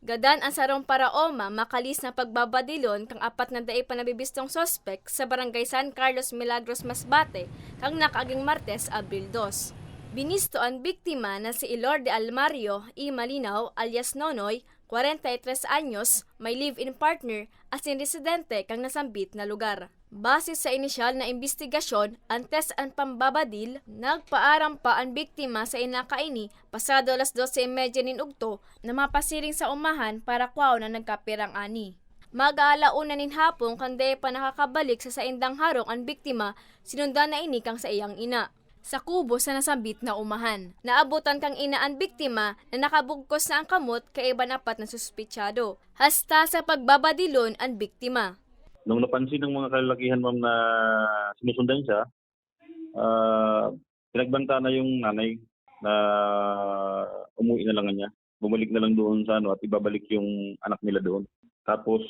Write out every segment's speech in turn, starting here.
Gadan ang sarong paraoma makalis na pagbabadilon kang apat na daay panabibistong sospek sa barangay San Carlos Milagros Masbate kang nakaaging Martes, Abril 2. Binisto ang biktima na si Ilorde Almario E. Malinaw alias Nonoy, 43 anyos, may live-in partner as in residente kang nasambit na lugar. Base sa inisyal na investigasyon, antes ang pambabadil, nagpaaram pa ang biktima sa inakaini pasado alas 12:30 nin ugto na mapasiring sa umahan para kwaw na nagkapirang ani. Mag-aalauna nin hapon kande pa nakakabalik sa saindang harong ang biktima, sinundan na ini kang sa iyang ina. Sa kubo sa nasambit na umahan, naabutan kang ina ang biktima na nakabugkos na ang kamot kay iban apat na suspitsyado. Hasta sa pagbabadilon ang biktima. Nung napansin ng mga kalalakihan, ma'am, na sinusundan siya, pinagbanta na yung nanay na umuwi na lang niya. Bumalik na lang doon sa at ibabalik yung anak nila doon. Tapos,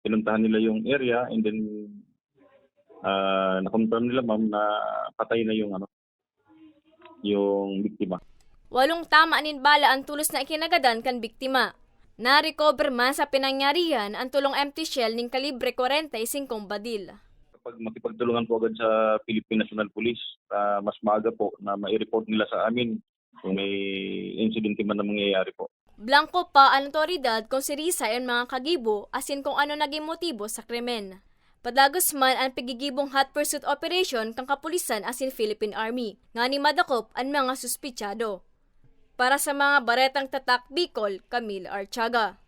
pinuntahan nila yung area and then na-confirm nila, ma'am, na patay na yung biktima. 8 tama nin bala ang tulos na ikinagadan kan biktima. Na-recover man sa pinangyarihan ang tulong empty shell ning kalibre 45 badil. Kapag makipagtulungan po agad sa Philippine National Police, mas maaga po na mai-report nila sa amin kung may insidente man na mangyayari po. Blanco pa ang otoridad kung si Risa ay mga kagibo asin kung ano naging motibo sa krimen. Padagos man ang pigigibong hot pursuit operation kang kapulisan asin Philippine Army, nga ni madakop ang mga suspitsyado. Para sa mga baretang tatak Bicol, Camille Archaga.